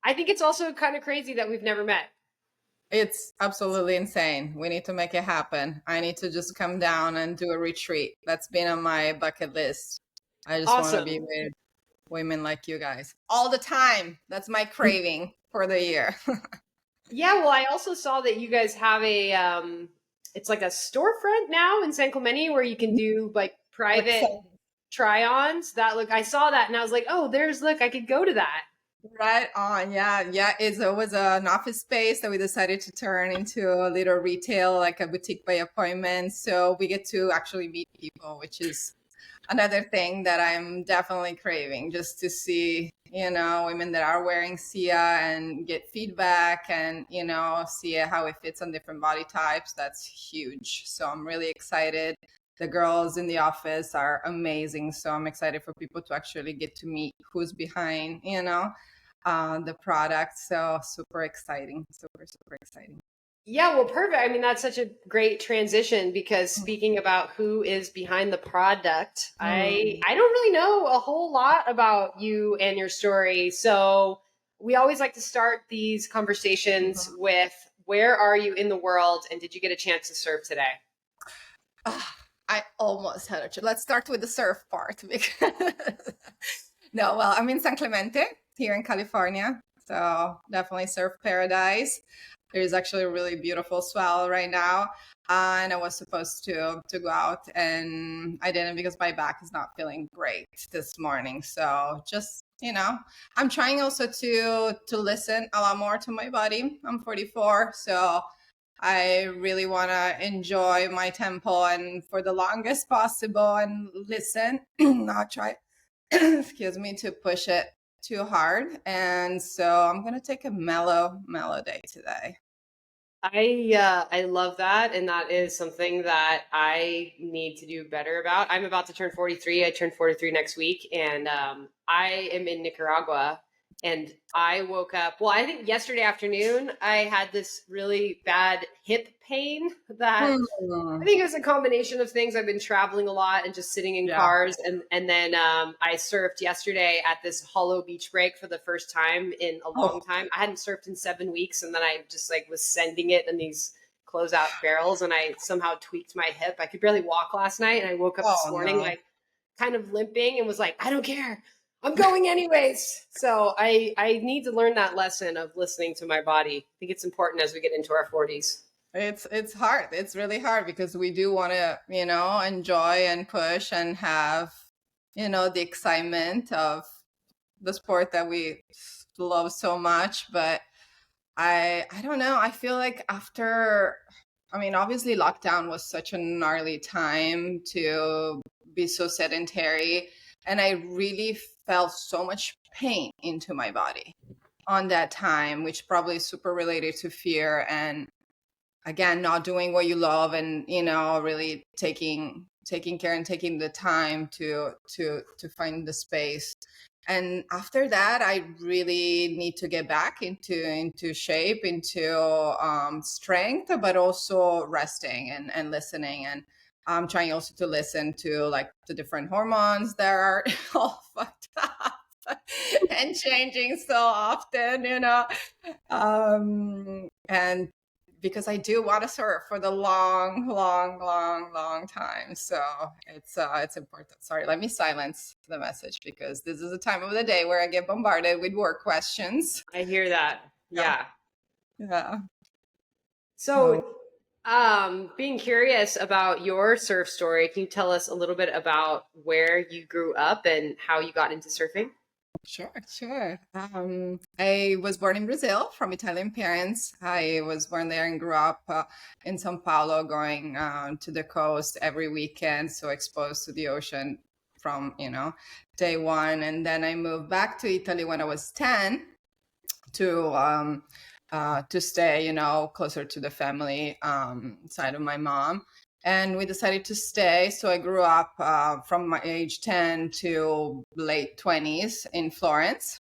I think it's also kind of crazy that we've never met. It's absolutely insane. We need to make it happen. I need to just come down and do a retreat. That's been on my bucket list. I just want to be Awesome. with women like you guys all the time. That's my craving for the year. Yeah, well, I also saw that you guys have a it's like a storefront now in San Clemente where you can do like Like private so try-ons. That look, I saw that and I was like, "Oh, there's look, I could go to that." right on. Yeah, yeah. It was an office space that we decided to turn into a little retail, like a boutique by appointment. So we get to actually meet people, which is another thing that I'm definitely craving, just to see, women that are wearing Seea and get feedback and, see how it fits on different body types. That's huge. So I'm really excited. The girls in the office are amazing. So I'm excited for people to actually get to meet who's behind, the product. So super exciting, super exciting. Yeah, well, perfect. I mean, that's such a great transition because speaking about who is behind the product, Mm. I don't really know a whole lot about you and your story. So we always like to start these conversations with where are you in the world and did you get a chance to surf today? I almost had a chance. Let's start with the surf part because no, well, I'm in San Clemente here in California, so definitely surf paradise. There's actually a really beautiful swell right now, and I was supposed to go out, and I didn't because my back is not feeling great this morning. So just I'm trying also to listen a lot more to my body. I'm 44, so I really want to enjoy my tempo and for the longest possible and listen, not try, excuse me, to push it too hard. And so I'm going to take a mellow day today. I love that, and that is something that I need to do better about. I'm about to turn 43. I turn 43 next week, and I am in Nicaragua. And I woke up. Well, I think yesterday afternoon I had this really bad hip pain that I Hmm. think it was a combination of things. I've been traveling a lot and just sitting in Yeah. cars, and then I surfed yesterday at this hollow beach break for the first time in a long Oh, time. I hadn't surfed in 7 weeks, and then I just like was sending it in these closeout barrels, and I somehow tweaked my hip. I could barely walk last night, and I woke up this oh morning no. like kind of limping, and was like, I don't care. I'm going anyways. So I need to learn that lesson of listening to my body. I think it's important as we get into our 40s. It's hard. It's really hard because we do want to, enjoy and push and have, the excitement of the sport that we love so much. But I don't know. I feel like after, I mean, obviously lockdown was such a gnarly time to be so sedentary, and I really felt so much pain into my body on that time, which probably is super related to fear and again not doing what you love and really taking care and taking the time to find the space. And after that I really need to get back into shape, into strength, but also resting and listening. And I'm trying also to listen to like the different hormones that are all fucked up and changing so often, and because I do want to surf for the long time. So it's important. Sorry, let me silence the message because this is a time of the day where I get bombarded with work questions. I hear that. Yeah, Yeah. yeah. So So, being curious about your surf story, can you tell us a little bit about where you grew up and how you got into surfing? sure. I was born in Brazil from Italian parents. I was born there and grew up in São Paulo, going to the coast every weekend, so exposed to the ocean from day one. And then I moved back to Italy when I was 10 to stay, closer to the family side of my mom. And we decided to stay. So I grew up from my age 10 to late 20s in Florence.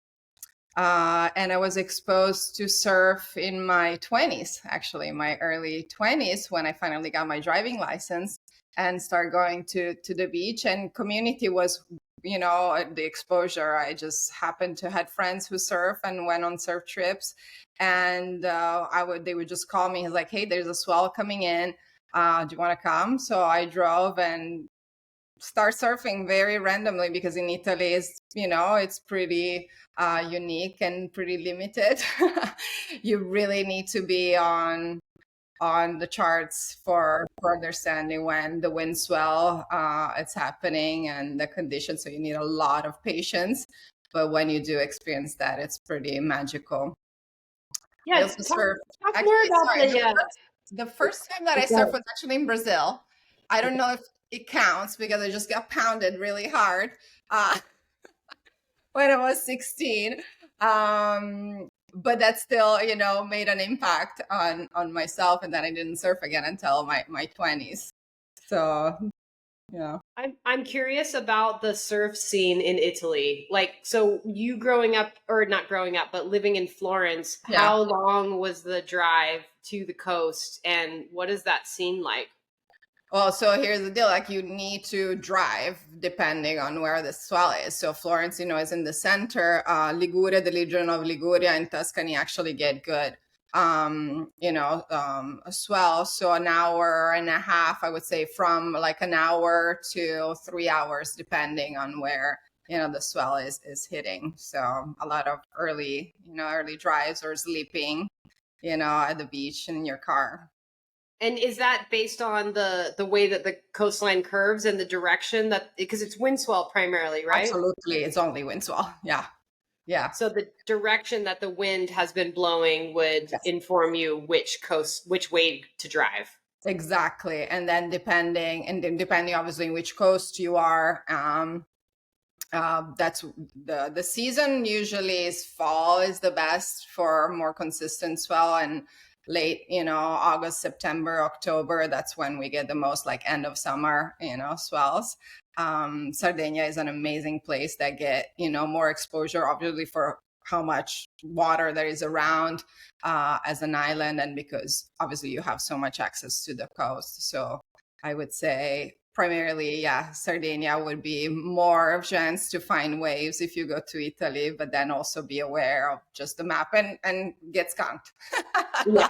And I was exposed to surf in my 20s, actually, my early 20s, when I finally got my driving license and started going to the beach. And community was the exposure. I just happened to had friends who surf and went on surf trips, and they would just call me. He's like, "Hey, there's a swell coming in. Do you want to come?" So I drove and start surfing very randomly, because in Italy it's pretty unique and pretty limited. You really need to be on the charts for understanding when the wind swell it's happening and the conditions. So you need a lot of patience. But when you do experience that, it's pretty magical. I Yeah, also talk surf. more Actually, about sorry, the. the first time that I surfed was actually in Brazil. I don't know if it counts because I just got pounded really hard uh, when I was 16. But that still, made an impact on myself, and then I didn't surf again until my 20s. So, yeah. I'm curious about the surf scene in Italy. Like, so you growing up, or not growing up, but living in Florence, Yeah. how long was the drive to the coast, and what is that scene like? Well, so here's the deal. Like, you need to drive depending on where the swell is. So Florence, is in the center. Liguria, the region of Liguria and Tuscany actually get good, a swell. So an hour and a half, I would say, from like an hour to 3 hours, depending on where, the swell is hitting. So a lot of early drives or sleeping, at the beach in your car. And is that based on the way that the coastline curves and the direction that, because it's wind swell primarily, right? Absolutely. It's only wind swell. Yeah. Yeah. So the direction that the wind has been blowing would Yes. inform you which way to drive. Exactly. And then depending obviously which coast you are, that's the season usually is fall is the best for more consistent swell, and late, August, September, October, that's when we get the most like end of summer, swells. Sardinia is an amazing place that get, more exposure, obviously, for how much water there is around as an island, and because obviously you have so much access to the coast. So I would say primarily, yeah, Sardinia would be more chance to find waves if you go to Italy, but then also be aware of just the map and get skunked. Yeah.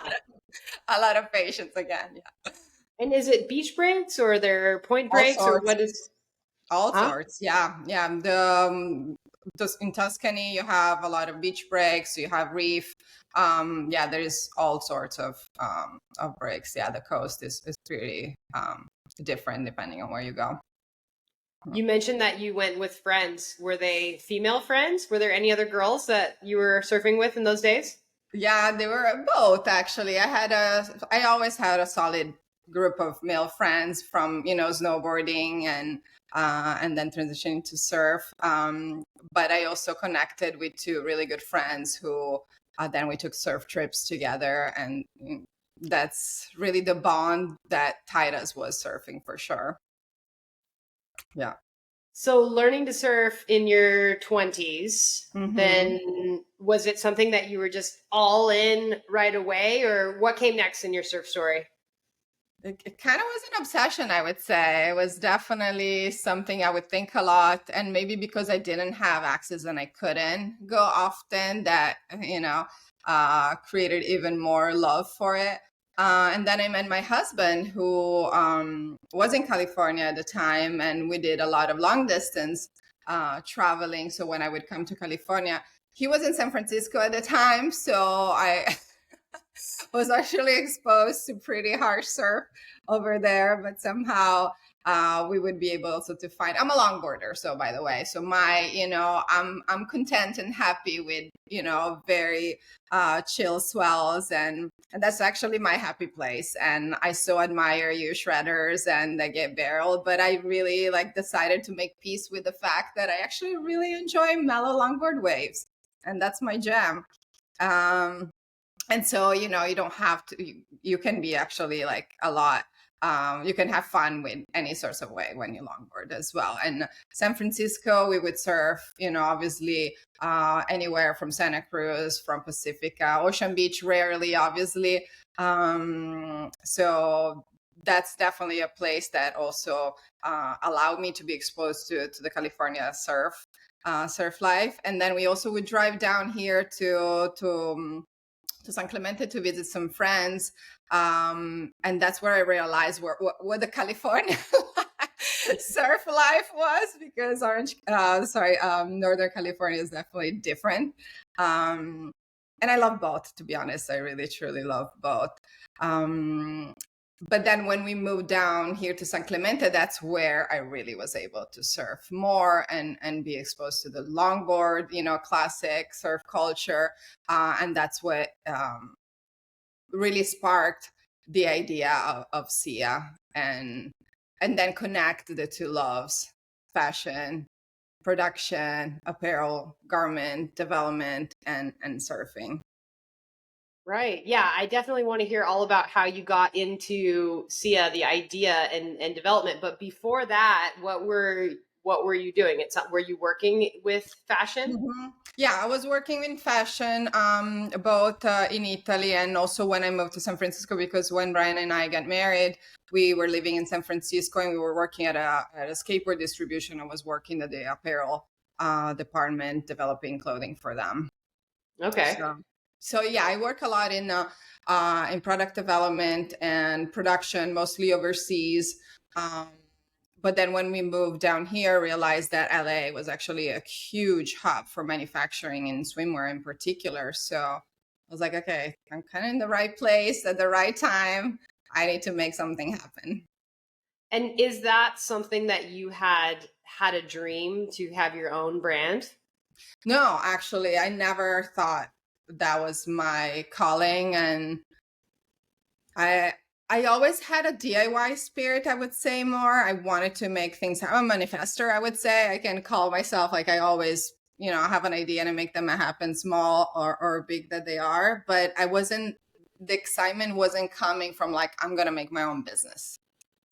A lot of patience again. Yeah. And is it beach breaks or there point All breaks or sorts. what is? All Huh? sorts. Yeah. Yeah. In Tuscany, you have a lot of beach breaks. You have reef. Yeah, there is all sorts of breaks. Yeah, the coast is pretty different depending on where you go. You mentioned that you went with friends. Were they female friends? Were there any other girls that you were surfing with in those days? Yeah, they were both actually. I always had a solid group of male friends from, snowboarding and then transitioning to surf. But I also connected with two really good friends who then we took surf trips together, and that's really the bond that tied us, was surfing for sure. Yeah. So learning to surf in your 20s, Hmm. then was it something that you were just all in right away, or what came next in your surf story? It kind of was an obsession, I would say. It was definitely something I would think a lot. And maybe because I didn't have access and I couldn't go often, that, created even more love for it. And then I met my husband, who was in California at the time, and we did a lot of long distance traveling. So when I would come to California, he was in San Francisco at the time. So I was actually exposed to pretty harsh surf over there, but somehow we would be able also to find. I'm a longboarder, so by the way, so I'm content and happy with very chill swells, and that's actually my happy place. And I so admire you shredders and the get barrel, but I really decided to make peace with the fact that I actually really enjoy mellow longboard waves, and that's my jam. And so you don't have to, you can be actually like a lot, you can have fun with any sorts of way when you longboard as well. And San Francisco, we would surf, obviously anywhere from Santa Cruz, from Pacifica, Ocean Beach rarely, obviously. So that's definitely a place that also allowed me to be exposed to the California surf life. And then we also would drive down here to San Clemente to visit some friends. And that's where I realized what the California surf life was, because Northern California is definitely different. And I love both, to be honest. I really, truly love both. But then when we moved down here to San Clemente, that's where I really was able to surf more and be exposed to the longboard, classic surf culture. And that's what really sparked the idea of Seea, and then connect the two loves: fashion, production, apparel, garment development, and surfing. Right. Yeah, I definitely want to hear all about how you got into Seea, the idea and development. But before that, what were you doing? Were you working with fashion? Mm-hmm. Yeah, I was working in fashion, both in Italy and also when I moved to San Francisco, because when Brian and I got married, we were living in San Francisco and we were working at a skateboard distribution. I was working at the apparel department, developing clothing for them. Okay. So yeah, I work a lot in product development and production, mostly overseas. But then when we moved down here, realized that LA was actually a huge hub for manufacturing in swimwear in particular. So I was like, okay, I'm kind of in the right place at the right time. I need to make something happen. And is that something that you had a dream to have your own brand? No, actually, I never thought that was my calling, and I always had a DIY spirit, I would say more. I wanted to make things. I'm a manifester, I would say. I can call myself like I always, have an idea and I make them happen, small or big that they are. But the excitement wasn't coming from like, I'm going to make my own business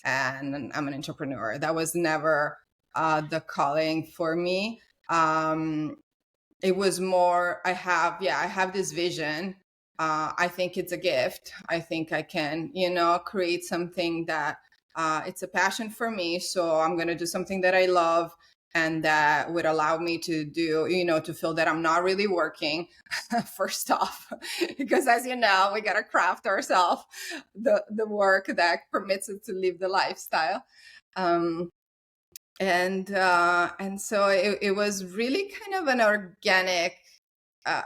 and I'm an entrepreneur. That was never the calling for me. It was more, I have this vision. I think it's a gift. I think I can, create something that it's a passion for me. So I'm going to do something that I love and that would allow me to do, to feel that I'm not really working, first off, because as you know, we got to craft ourselves the work that permits us to live the lifestyle. And so it was really kind of an organic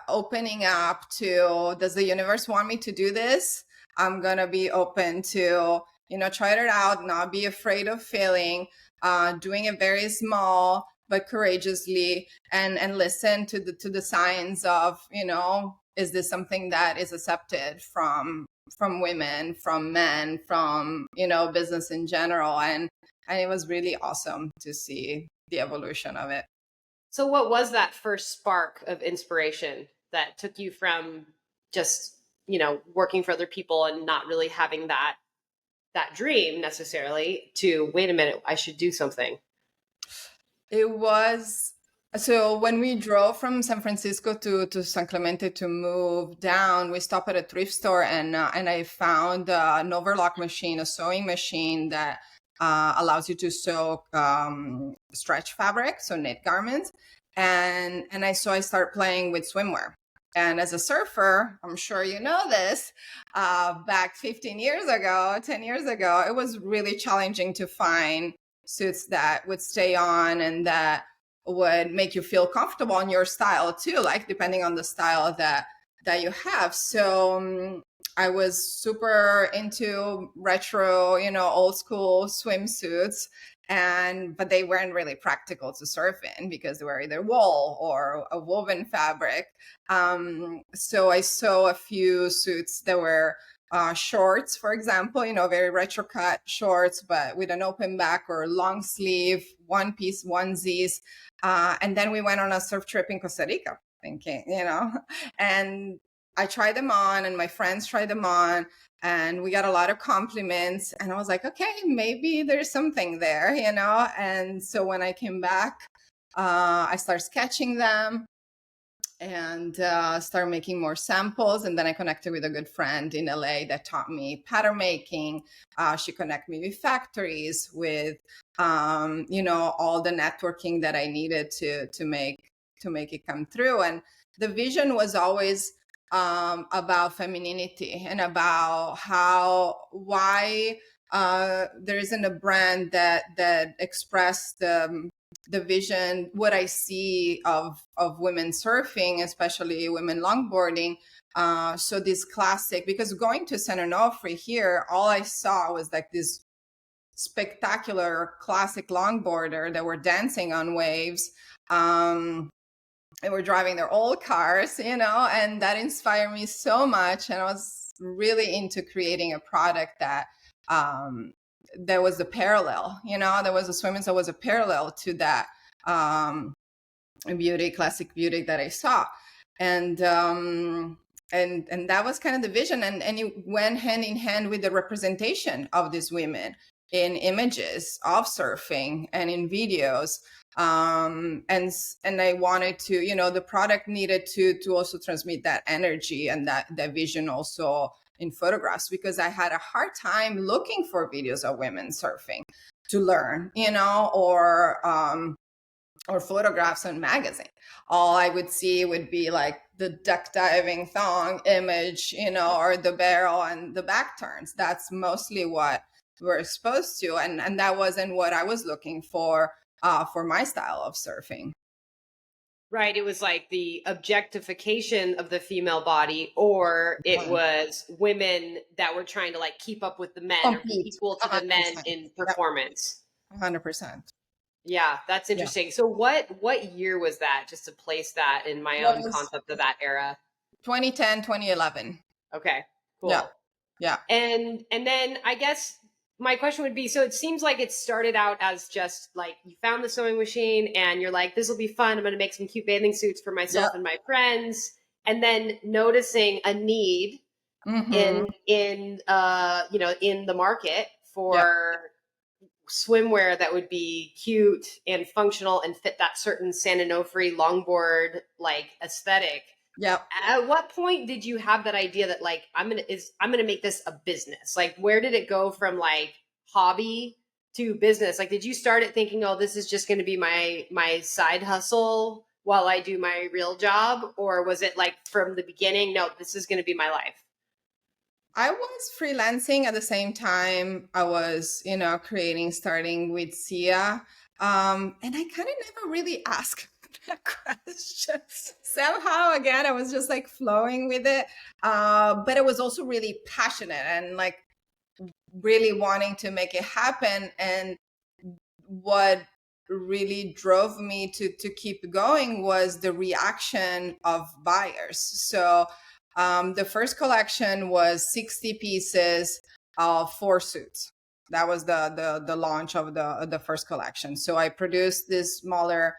opening up to, does the universe want me to do this? I'm gonna be open to try it out, not be afraid of failing, doing it very small but courageously, and listen to the signs of, is this something that is accepted from women, from men, from business in general. And it was really awesome to see the evolution of it. So what was that first spark of inspiration that took you from just, working for other people and not really having that dream necessarily to, wait a minute, I should do something? It was, so when we drove from San Francisco to San Clemente to move down, we stopped at a thrift store and I found an overlock machine, a sewing machine that allows you to sew stretch fabric, so knit garments. And I started playing with swimwear. And as a surfer, I'm sure you know this, back 15 years ago, 10 years ago, it was really challenging to find suits that would stay on and that would make you feel comfortable in your style too, like depending on the style that you have. So I was super into retro, old school swimsuits, but they weren't really practical to surf in because they were either wool or a woven fabric. So I saw a few suits that were shorts, for example, very retro cut shorts, but with an open back or long sleeve, one piece onesies. And then we went on a surf trip in Costa Rica thinking, and I tried them on and my friends tried them on and we got a lot of compliments. And I was like, okay, maybe there's something there, And so when I came back, I started sketching them. and started making more samples. And then I connected with a good friend in LA that taught me pattern making. She connected me with factories, with all the networking that I needed to make it come through. And the vision was always about femininity and about why there isn't a brand that expressed the vision, what I see of women surfing, especially women longboarding. So this classic, because going to San Onofre here, all I saw was like this spectacular classic longboarder that were dancing on waves. They were driving their old cars, and that inspired me so much. And I was really into creating a product that there was a parallel, there was a swimming that was a parallel to that classic beauty that I saw. And that was kind of the vision. And it went hand in hand with the representation of these women in images of surfing and in videos. And I wanted to, the product needed to also transmit that energy and that vision also in photographs, because I had a hard time looking for videos of women surfing to learn, or photographs on magazine. All I would see would be like the duck diving thong image, or the barrel and the back turns. That's mostly what we're exposed to. And that wasn't what I was looking for my style of surfing. Right. It was like the objectification of the female body, or it was women that were trying to like keep up with the men or be equal to the men in performance. 100%. Yeah, that's interesting. Yeah. So what year was that, just to place that in my own concept of that era? 2010, 2011. Okay, cool. Yeah. And then I guess my question would be, so it seems like it started out as just like you found the sewing machine and you're like, this will be fun. I'm going to make some cute bathing suits for myself and my friends. And then noticing a need in the market for swimwear that would be cute and functional and fit that certain San Onofre longboard like aesthetic. Yeah. At what point did you have that idea that like I'm gonna make this a business? Like, where did it go from like hobby to business? Like, did you start it thinking, oh, this is just going to be my side hustle while I do my real job, or was it like from the beginning, no, this is going to be my life? I was freelancing at the same time. I was, starting with Seea. And I kind of never really asked that question. Somehow, again, I was just like flowing with it. But I was also really passionate and like really wanting to make it happen. And what really drove me to keep going was the reaction of buyers. So the first collection was 60 pieces of 4 suits. That was the launch of the first collection. So I produced this smaller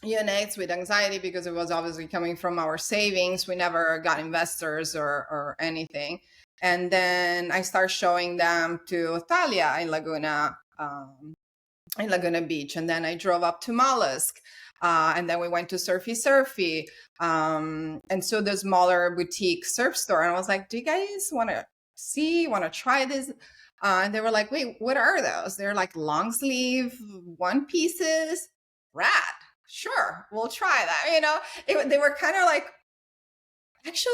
units with anxiety, because it was obviously coming from our savings. We never got investors or anything. And then I started showing them to Thalia in Laguna Beach. And then I drove up to Mollusk. And then we went to Surfy. And so the smaller boutique surf store. And I was like, do you guys want to try this? And they were like, wait, what are those? They're like long sleeve, one pieces. Rad. Sure, we'll try that. They were kind of like, actually,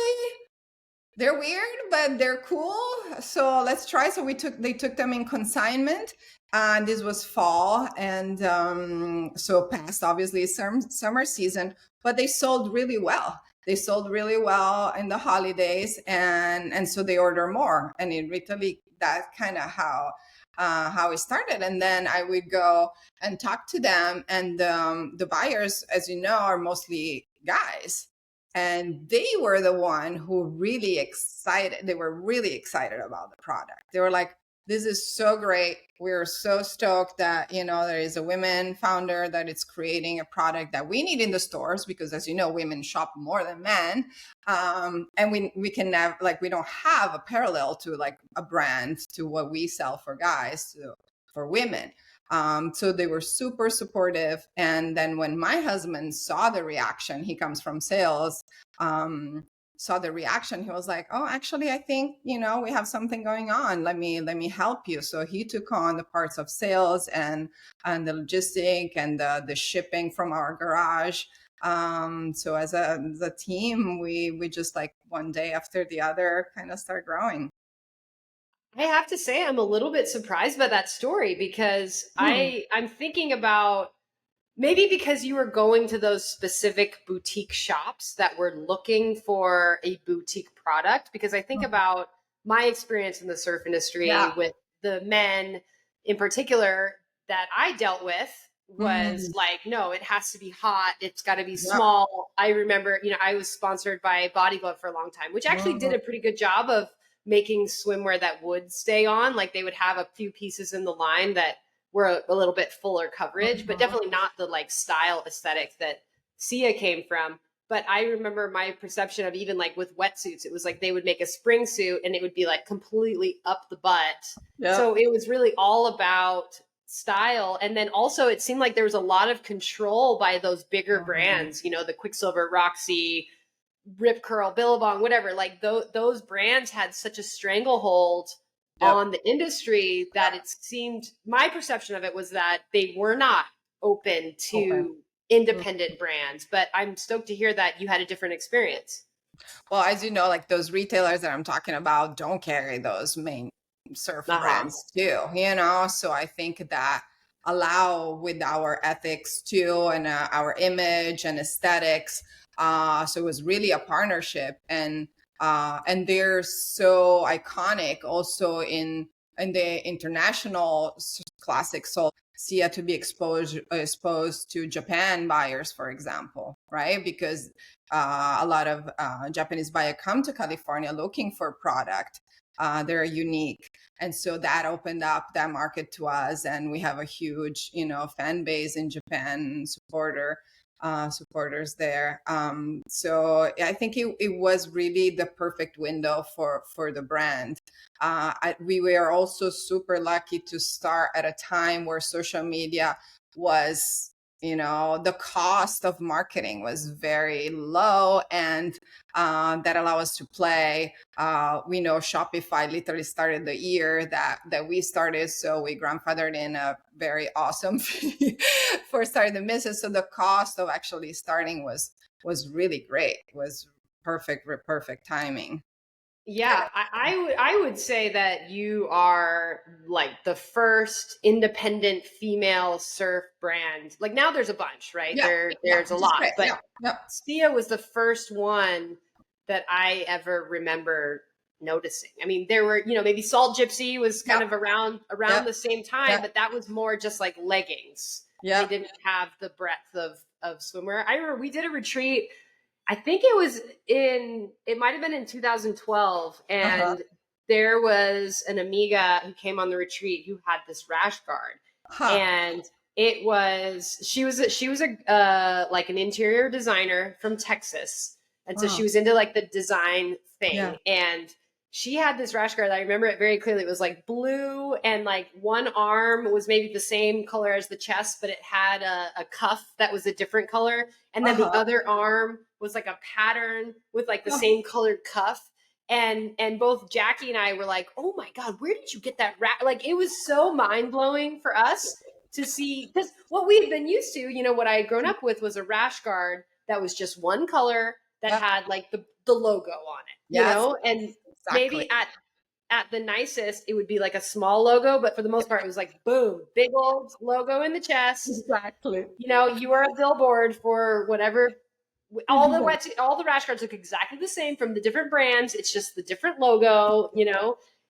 they're weird, but they're cool. So let's try. So they took them in consignment. And this was fall, and so past obviously summer season, but they sold really well. They sold really well in the holidays, and so they order more. And in Italy, that's kind of how it started. And then I would go and talk to them, and the buyers, as you know, are mostly guys. And they were the one who really excited. They were really excited about the product. They were like, this is so great. We're so stoked that, there is a women founder that is creating a product that we need in the stores, because as you know, women shop more than men. And we can have, we don't have a parallel to like a brand to what we sell for guys for women. So they were super supportive. And then when my husband saw the reaction, he comes from sales, saw the reaction, he was like, oh, actually, I think, we have something going on. Let me help you. So he took on the parts of sales and the logistic and the shipping from our garage. So as a team, we just like one day after the other kind of start growing. I have to say I'm a little bit surprised by that story because Hmm. I'm thinking about maybe because you were going to those specific boutique shops that were looking for a boutique product. Because I think about my experience in the surf industry Yeah. with the men in particular that I dealt with was Mhm. like, no, it has to be hot. It's got to be Yeah. small. I remember, I was sponsored by Body Glove for a long time, which actually did Mhm. a pretty good job of making swimwear that would stay on. Like they would have a few pieces in the line that were a little bit fuller coverage, but Mhm. definitely not the like style aesthetic that Seea came from. But I remember my perception of even like with wetsuits, it was like they would make a spring suit and it would be like completely up the butt. Yeah. So it was really all about style. And then also it seemed like there was a lot of control by those bigger Mhm. brands, the Quicksilver, Roxy, Rip Curl, Billabong, whatever. Like those brands had such a stranglehold Yep. on the industry that it seemed my perception of it was that they were not open Open. to independent brands. But I'm stoked to hear that you had a different experience. Well, as you know, like those retailers that I'm talking about don't carry those main surf Uh huh. brands too, So I think that allow with our ethics too and our image and aesthetics. So it was really a partnership, and they're so iconic also in the international classic. So Seea to be exposed to Japan buyers, for example, right? Because a lot of Japanese buyers come to California looking for product. They're unique, and so that opened up that market to us, and we have a huge, fan base in Japan, supporters there. So I think it was really the perfect window for the brand. We were also super lucky to start at a time where social media was, the cost of marketing was very low, and that allow us to play. We know Shopify literally started the year that we started, so we grandfathered in a very awesome fee for starting the business. So the cost of actually starting was really great. It was perfect timing. Yeah, I would say that you are like the first independent female surf brand. Like now there's a bunch, right? Yeah, yeah, There's a which is lot, great. but Yeah, yeah, Sia was the first one that I ever remember noticing. I mean, there were, maybe Salt Gypsy was kind yeah, of around yeah, the same time, yeah, but that was more just like leggings. They yeah. didn't have the breadth of swimwear. I remember we did a retreat. I think it might have been in 2012, Uh-huh. and there was an amiga who came on the retreat who had this rash guard, Huh. and she was a like an interior designer from Texas, and so she Wow. was into like the design Yeah. thing, and she had this rash guard. I remember it very clearly. It was like blue, and like one arm was maybe the same color as the chest, but it had a cuff that was a different color, and then the Uh-huh. other arm was like a pattern with like the Oh, same colored cuff. And both Jackie and I were like, "Oh my god, where did you get that Like it was so mind blowing for us to see, because what we had been used to, what I had grown up with was a rash guard that was just one color that yeah. had like the logo on it, Yes, and exactly. maybe at the nicest it would be like a small logo, but for the most part it was like boom, big old logo in the chest. Exactly. You are a billboard for whatever. All the rash guards look exactly the same from the different brands. It's just the different logo.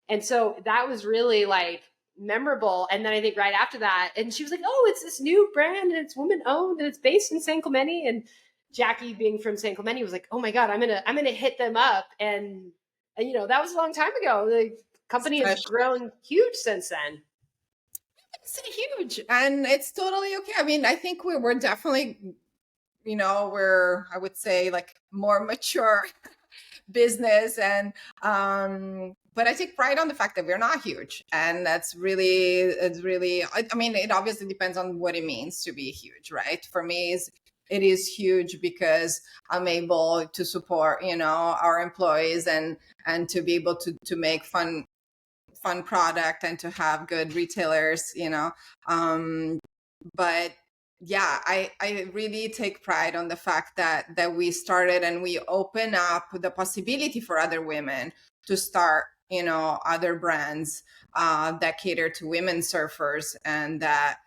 And so that was really like memorable. And then I think right after that, and she was like, "Oh, it's this new brand and it's woman owned and it's based in San Clemente." And Jackie, being from San Clemente, was like, "Oh my god, I'm gonna hit them up." And that was a long time ago. The company has Especially, grown huge since then. it's huge, and it's totally okay. I mean, I think we're definitely, we're, I would say, like more mature business, and but I take pride on the fact that we're not huge. And it's really, I mean, it obviously depends on what it means to be huge, right? For me, it is huge because I'm able to support, our employees and to be able to make fun product and to have good retailers, but yeah, I really take pride on the fact that we started and we open up the possibility for other women to start, other brands that cater to women surfers and that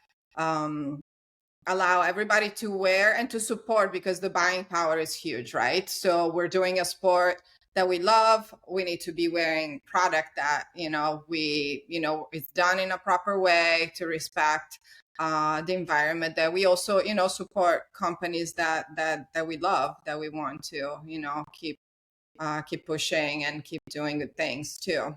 allow everybody to wear and to support, because the buying power is huge, right? So we're doing a sport that we love. We need to be wearing product that, is done in a proper way to respect the environment, that we also, support companies that we love, that we want to, keep pushing and keep doing good things too.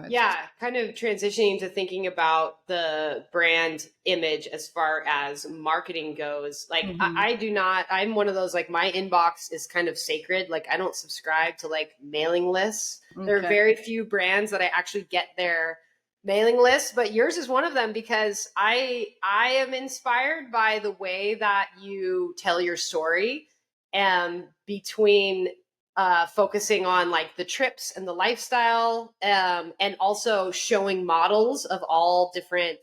Yeah, kind of transitioning to thinking about the brand image as far as marketing goes. Like, I do not, I'm one of those, like, my inbox is kind of sacred. Like, I don't subscribe to like mailing lists. There are very few brands that I actually get their mailing list, but yours is one of them, because I am inspired by the way that you tell your story, and between focusing on like the trips and the lifestyle, and also showing models of all different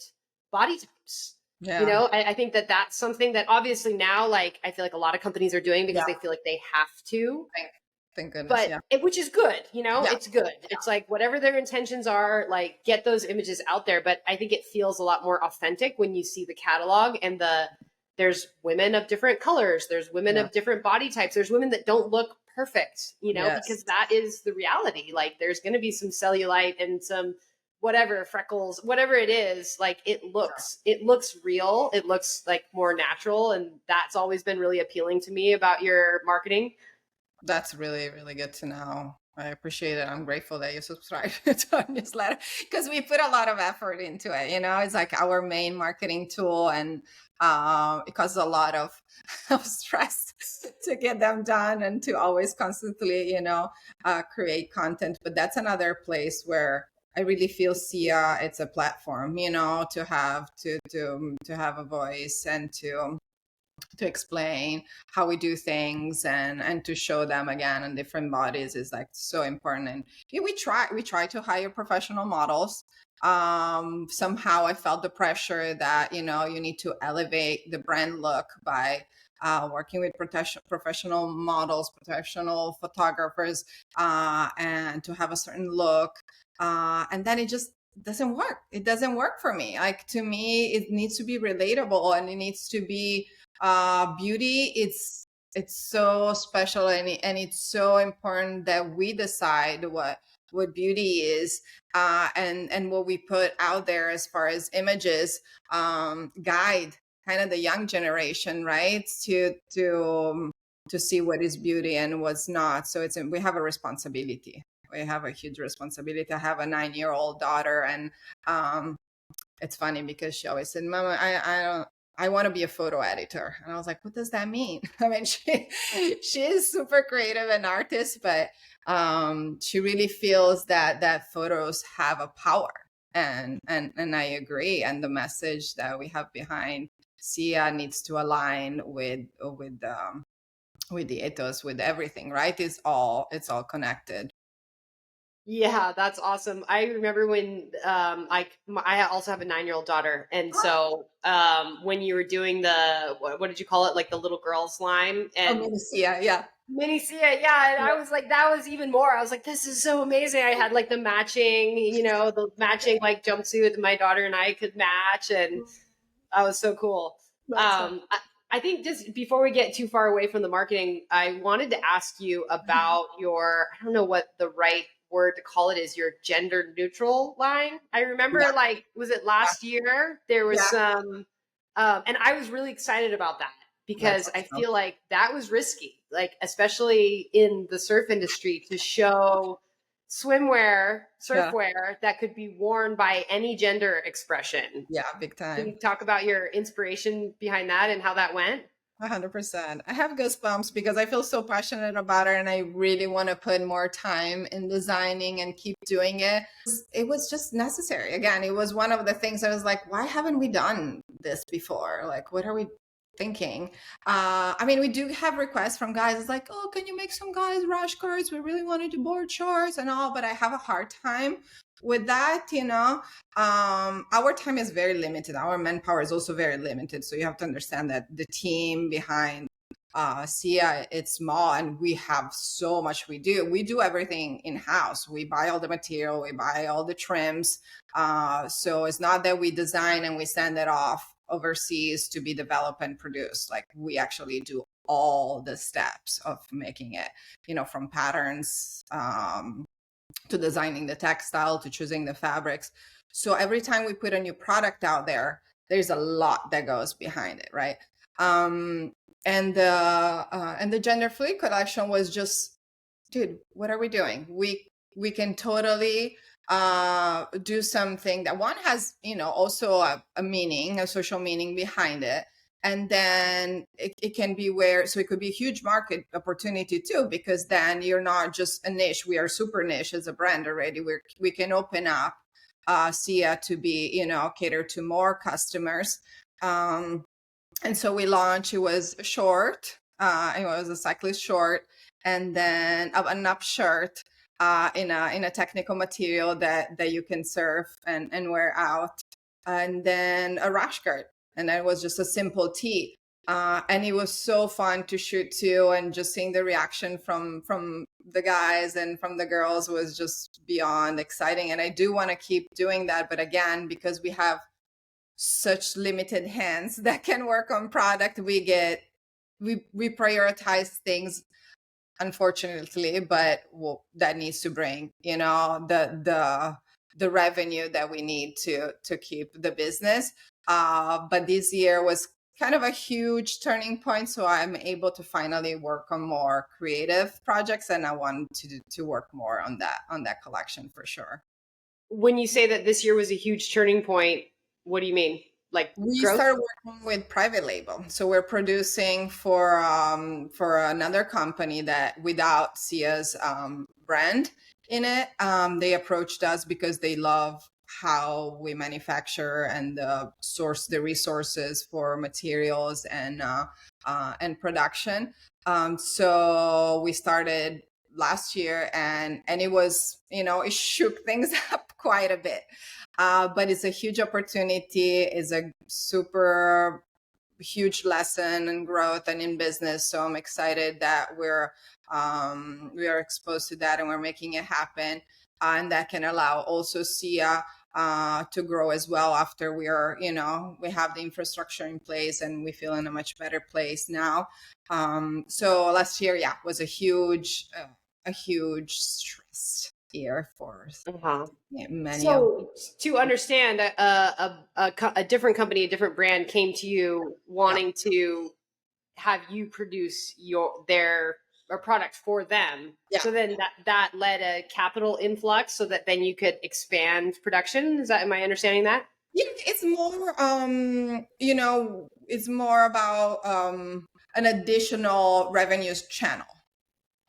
body types. Yeah. I think that that's something that obviously now, like, I feel like a lot of companies are doing because they feel like they have to. Thank goodness. But which is good, it's good. Yeah. It's like whatever their intentions are, like, get those images out there. But I think it feels a lot more authentic when you see the catalog and there's women of different colors. There's women of different body types. There's women that don't look perfect, because that is the reality. Like, there's going to be some cellulite and some whatever freckles, whatever it is. Like, it looks real. It looks like more natural. And that's always been really appealing to me about your marketing. That's really, really good to know. I appreciate it. I'm grateful that you subscribe to our newsletter, because we put a lot of effort into it. It's like our main marketing tool, and it causes a lot of stress to get them done and to always constantly, create content. But that's another place where I really feel Seea, it's a platform, to have a voice and to explain how we do things and to show them again in different bodies is like so important. And we try to hire professional models. Somehow I felt the pressure that you need to elevate the brand look by working with professional models, professional photographers, and to have a certain look, and then it just doesn't work. It doesn't work for me. Like, to me, it needs to be relatable, and it needs to be beauty. It's so special, and it's so important that we decide what beauty is, and what we put out there as far as images, guide kind of the young generation, right, to see what is beauty and what's not. So we have a responsibility. We have a huge responsibility. I have a 9-year-old daughter, and it's funny because she always said, "Mama, I want to be a photo editor." And I was like, what does that mean? I mean, she is super creative and artist, but she really feels that photos have a power. And I agree. And the message that we have behind Seea needs to align with the ethos, with everything, right? It's all connected. Yeah, that's awesome. I remember when I also have a 9-year-old daughter, and so when you were doing the what did you call it, like the little girls line, and Yeah, yeah. Mini Seea, yeah, and I was like, that was even more. I was like, this is so amazing. I had like the matching, the matching like jumpsuit that my daughter and I could match, and that was so cool. I think just before we get too far away from the marketing, I wanted to ask you about your, I don't know what the right word to call it is, your gender neutral line. I remember like, was it last year? There was some, and I was really excited about that because I feel like that was risky, like especially in the surf industry, to show swimwear, surfwear that could be worn by any gender expression. Yeah, big time. Can you talk about your inspiration behind that and how that went? 100%. I have goosebumps because I feel so passionate about it and I really want to put more time in designing and keep doing it. It was just necessary. Again, it was one of the things I was like, why haven't we done this before? Like, what are we thinking? I mean, we do have requests from guys. It's like, oh, can you make some guys rash guards? We really wanted to board shorts and all, but I have a hard time with that, you know. Our time is very limited. Our manpower is also very limited. So you have to understand that the team behind Seea, it's small and we have so much we do. We do everything in-house. We buy all the material, we buy all the trims. So it's not that we design and we send it off overseas to be developed and produced. Like we actually do all the steps of making it, you know, from patterns, to designing the textile, to choosing the fabrics. So every time we put a new product out there, there's a lot that goes behind it, right? And the gender fluid collection was just, dude, what are we doing? We can totally do something that one has, you know, also a meaning, a social meaning behind it. And then it can be where, so it could be a huge market opportunity too, because then you're not just a niche. We are super niche as a brand already. We can open up Seea to be, you know, cater to more customers. And so we launched, it was a short, it was a cyclist short, and then an up shirt in a technical material that you can surf and wear out. And then a rash guard. And then it was just a simple tee. And it was so fun to shoot too. And just seeing the reaction from the guys and from the girls was just beyond exciting. And I do want to keep doing that. But again, because we have such limited hands that can work on product, we prioritize things, unfortunately, but that needs to bring, you know, the revenue that we need to keep the business. But this year was kind of a huge turning point. So I'm able to finally work on more creative projects, and I want to work more on that collection for sure. When you say that this year was a huge turning point, what do you mean? Like We growth? started working with private label, so we're producing for another company that without Sea's brand in it. They approached us because they love how we manufacture and source the resources for materials and production. So we started last year, and it was, you know, it shook things up quite a bit. But it's a huge opportunity. It's a super huge lesson in growth and in business. So I'm excited that we are exposed to that and we're making it happen. And that can allow also Seea to grow as well after we are, you know, we have the infrastructure in place and we feel in a much better place now. So last year, yeah, was a huge stress year for many of. So to understand, a different company, a different brand came to you wanting to have you produce their product for them. Yeah. So then that led a capital influx, so that then you could expand production. Am I understanding that? Yeah, it's more, you know, it's more about an additional revenues channel,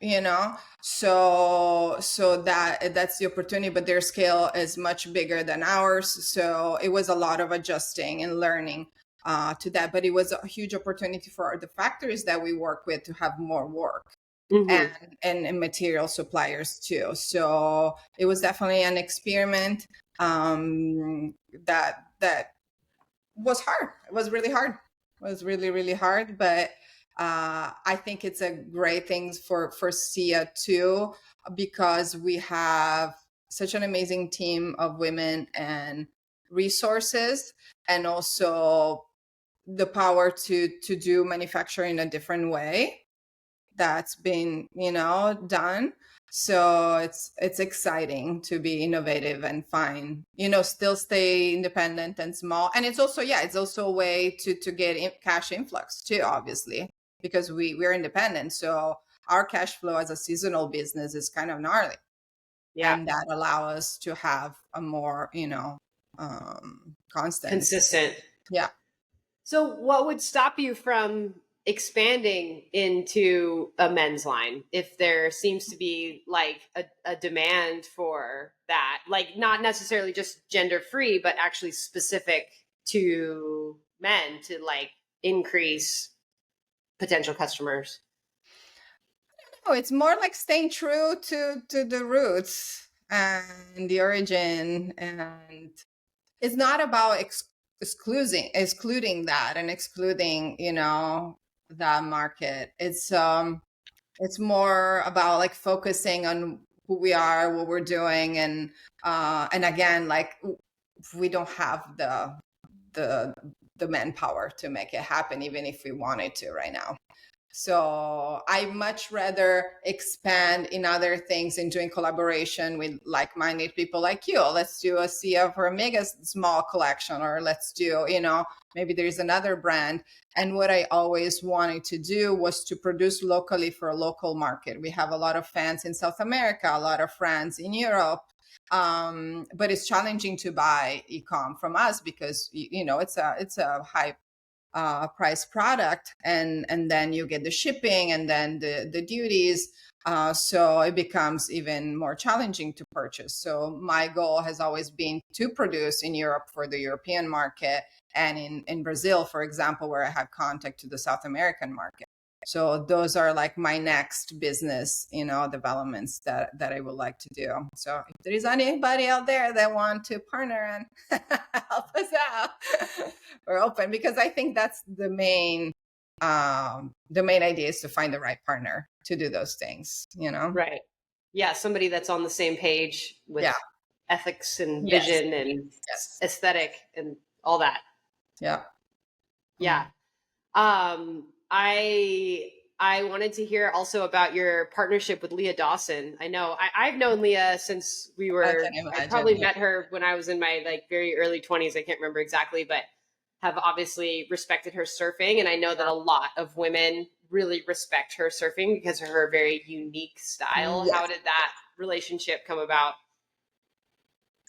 you know. So that's the opportunity, but their scale is much bigger than ours. So it was a lot of adjusting and learning to that, but it was a huge opportunity for the factories that we work with to have more work. Mm-hmm. and material suppliers too. So it was definitely an experiment that was hard. It was really hard. It was really, really hard. But I think it's a great thing for Seea too, because we have such an amazing team of women and resources, and also the power to do manufacturing in a different way that's been, you know, done. So it's exciting to be innovative and find, you know, still stay independent and small. And it's also, yeah, it's also a way to get cash influx too, obviously, because we're independent. So our cash flow as a seasonal business is kind of gnarly. Yeah. And that allow us to have a more, you know, consistent. Yeah. Yeah. So what would stop you from expanding into a men's line if there seems to be like a demand for that, like not necessarily just gender free, but actually specific to men to like increase potential customers. Oh, it's more like staying true to the roots and the origin, and it's not about excluding that and excluding, that market. It's more about like focusing on who we are, what we're doing, and again, like we don't have the the manpower to make it happen, even if we wanted to right now. So I much rather expand in other things and doing collaboration with like-minded people like you. Let's do a Seea for a mega small collection, or let's do, maybe there's another brand. And what I always wanted to do was to produce locally for a local market. We have a lot of fans in South America, a lot of friends in Europe. But it's challenging to buy e-com from us because, it's a high price product, and then you get the shipping and then the duties, so it becomes even more challenging to purchase. So my goal has always been to produce in Europe for the European market, and in Brazil, for example, where I have contact to the South American market. So those are like my next business, developments that I would like to do. So if there is anybody out there that want to partner and help us out, we're open, because I think that's the main idea, is to find the right partner to do those things, Right. Yeah, somebody that's on the same page with Yeah. ethics and Yes. vision and Yes. aesthetic and all that. Yeah. Yeah. I wanted to hear also about your partnership with Leah Dawson. I know I've known Leah since I probably met her when I was in my like very early 20s. I can't remember exactly, but have obviously respected her surfing. And I know that a lot of women really respect her surfing because of her very unique style. Yes. How did that relationship come about?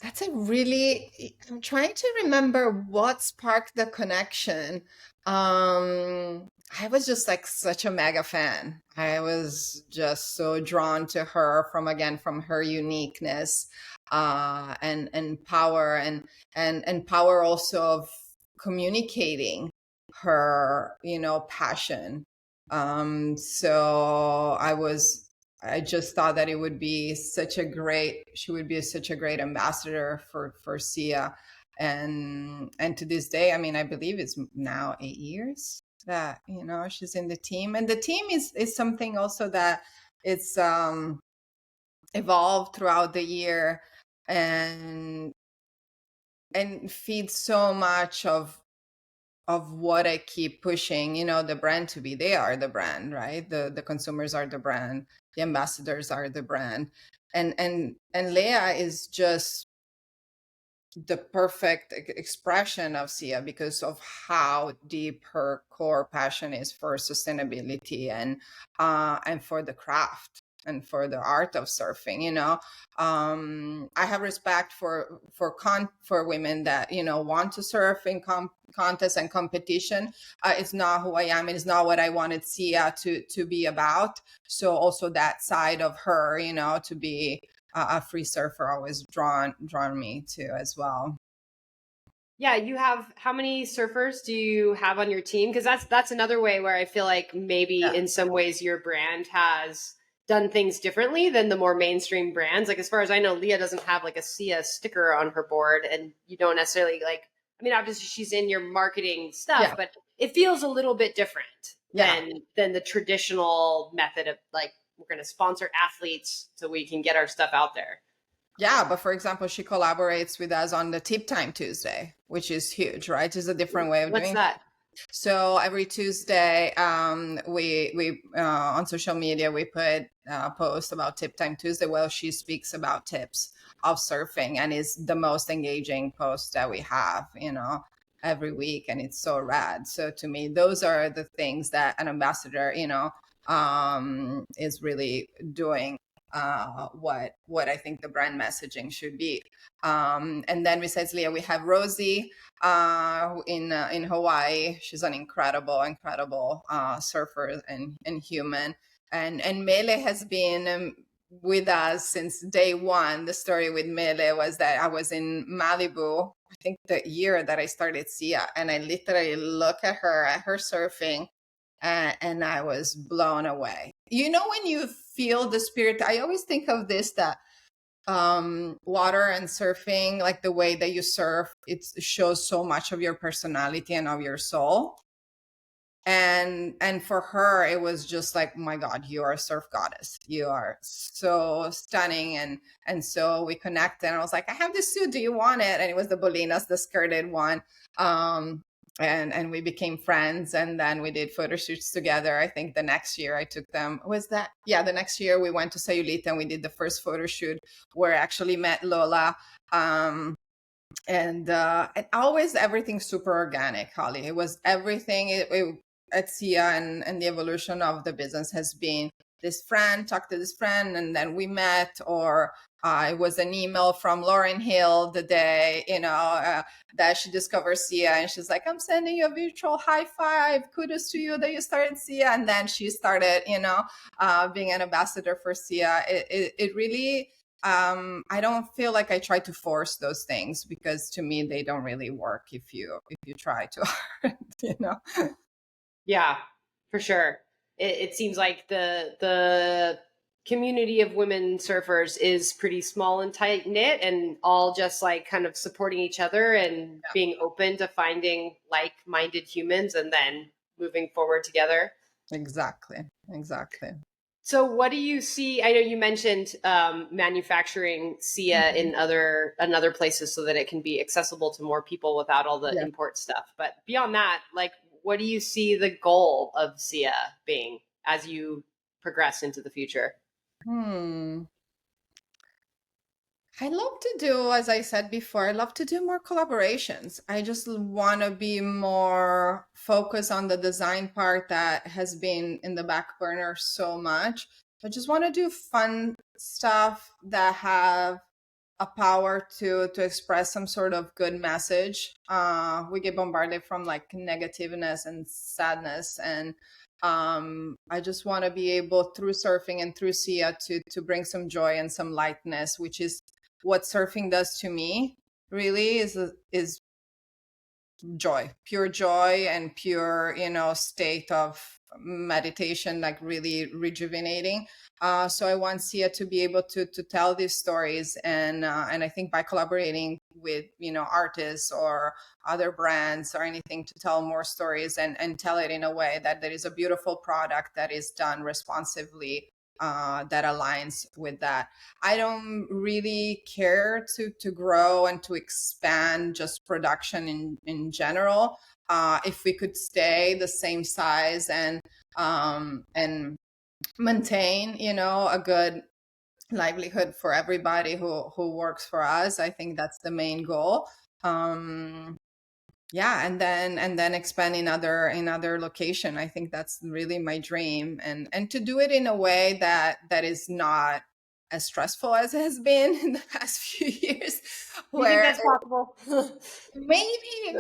That's I'm trying to remember what sparked the connection. I was just like such a mega fan. I was just so drawn to her from her uniqueness, and power, and power also of communicating her, passion. So I just thought that she would be such a great ambassador for Seea. And to this day, I mean, I believe it's now 8 years that, she's in the team. And the team is something also that it's evolved throughout the year, and feeds so much of what I keep pushing, the brand to be. They are the brand, right? The consumers are the brand, the ambassadors are the brand. And Leah is just the perfect expression of Seea, because of how deep her core passion is for sustainability and for the craft and for the art of surfing. I have respect for women that want to surf in contest and competition. It's not who I am, and it's not what I wanted Seea to be about. So also that side of her, to be a free surfer, always drawn me to as well. Yeah, you have, how many surfers do you have on your team? Because that's another way where I feel like maybe in some ways your brand has done things differently than the more mainstream brands. Like as far as I know, Leah doesn't have like a Seea sticker on her board, and you don't necessarily like. I mean, obviously she's in your marketing stuff, but it feels a little bit different than the traditional method of like, we're going to sponsor athletes so we can get our stuff out there. Yeah, but for example, she collaborates with us on the Tip Time Tuesday, which is huge, right? It's a different way of doing What's that? So every Tuesday, we on social media we put a post about Tip Time Tuesday. Well, she speaks about tips of surfing, and is the most engaging post that we have, every week, and it's so rad. So to me, those are the things that an ambassador, is really doing what I think the brand messaging should be. And then besides Leah, we have Rosie in Hawaii. She's an incredible surfer and human. And Mele has been with us since day one. The story with Mele was that I was in Malibu, I think the year that I started Seea, and I literally look at her surfing, and I was blown away. You know, when you feel the spirit, I always think of this, that water and surfing, like the way that you surf, it shows so much of your personality and of your soul. And for her, it was just like, my God, you are a surf goddess, you are so stunning. And so we connected, and I was like, I have this suit, do you want it? And it was the Bolinas, the skirted one. And we became friends, and then we did photo shoots together. I think the next year I took them, the next year we went to Sayulita and we did the first photo shoot where I actually met Lola. And always everything super organic, Holly. It was everything at Seea, and the evolution of the business has been this friend talked to this friend, and then we met, or it was an email from Lauren Hill the day, that she discovered Seea, and she's like, I'm sending you a virtual high five. Kudos to you that you started Seea. And then she started, being an ambassador for Seea. It really, I don't feel like I try to force those things, because to me, they don't really work if you try too hard, Yeah, for sure. It seems like the community of women surfers is pretty small and tight knit, and all just like kind of supporting each other and being open to finding like-minded humans and then moving forward together. Exactly. So what do you see? I know you mentioned manufacturing Seea in other places so that it can be accessible to more people without all the import stuff. But beyond that, what do you see the goal of Seea being as you progress into the future? I love to do, as I said before, I love to do more collaborations. I just want to be more focused on the design part that has been in the back burner so much. I just want to do fun stuff that have a power to express some sort of good message. We get bombarded from negativeness and sadness, and I just want to be able, through surfing and through Seea, to bring some joy and some lightness, which is what surfing does to me. Really is joy, pure joy, and pure state of meditation, like really rejuvenating. So I want Seea to be able to tell these stories, and I think by collaborating with artists or other brands or anything, to tell more stories and tell it in a way that there is a beautiful product that is done responsively, that aligns with that. I don't really care to grow and to expand just production in general. If we could stay the same size and maintain, a good livelihood for everybody who works for us, I think that's the main goal. And then expand in other location. I think that's really my dream, and to do it in a way that is not as stressful as it has been in the past few years. Do you think that's possible? Maybe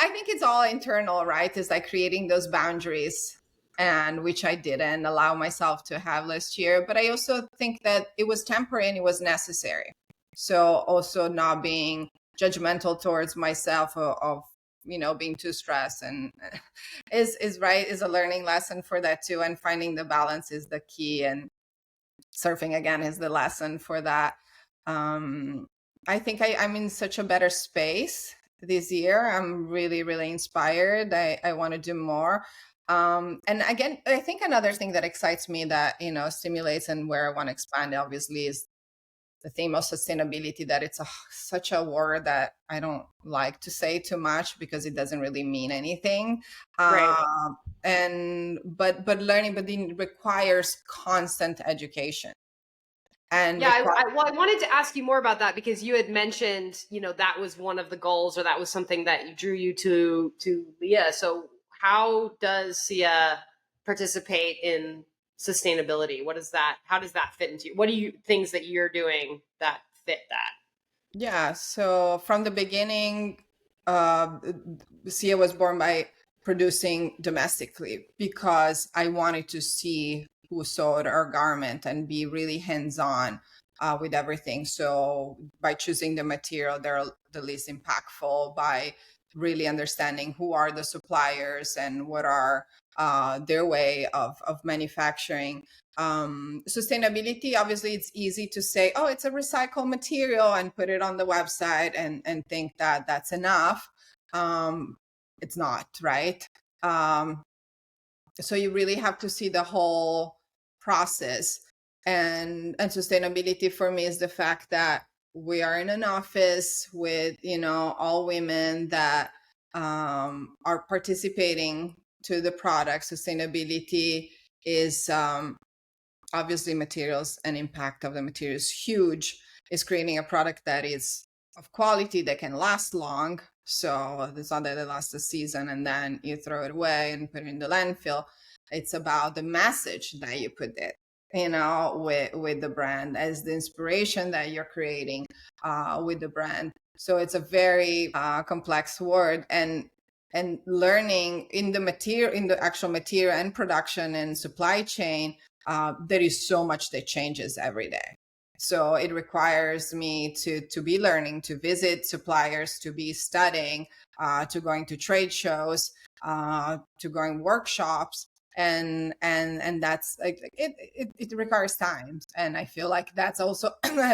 I think it's all internal, right? It's like creating those boundaries, and which I didn't allow myself to have last year. But I also think that it was temporary and it was necessary. So also not being judgmental towards myself of being too stressed, and is a learning lesson for that too. And finding the balance is the key, and surfing again is the lesson for that. I think I'm in such a better space this year. I'm really, really inspired. I want to do more. And again, I think another thing that excites me, that stimulates, and where I want to expand, obviously, is the theme of sustainability. That it's such a word that I don't like to say too much, because it doesn't really mean anything. Right. But learning, but it requires constant education. And yeah, I wanted to ask you more about that, because you had mentioned, that was one of the goals, or that was something that drew you to Leah. So how does Seea participate in sustainability? How does that fit into you? What are you things that you're doing that fit that? Yeah, so from the beginning, uh, Seea was born by producing domestically because I wanted to see who sewed our garment and be really hands-on with everything. So by choosing the material, they're the least impactful, by really understanding who are the suppliers and what are their way of manufacturing. Sustainability, obviously it's easy to say, oh, it's a recycled material and put it on the website and think that that's enough. It's not, right? So you really have to see the whole process. And sustainability for me is the fact that we are in an office with, all women that are participating to the product. Sustainability is obviously materials and impact of the materials huge. Is creating a product that is of quality, that can last long. So it's not that it lasts a season and then you throw it away and put it in the landfill. It's about the message that you put it, with the brand, as the inspiration that you're creating with the brand. So it's a very complex word, and learning in the actual material and production and supply chain, there is so much that changes every day. So it requires me to be learning, to visit suppliers, to be studying, to going to trade shows, to going workshops, and that's like it requires time, and I feel like that's also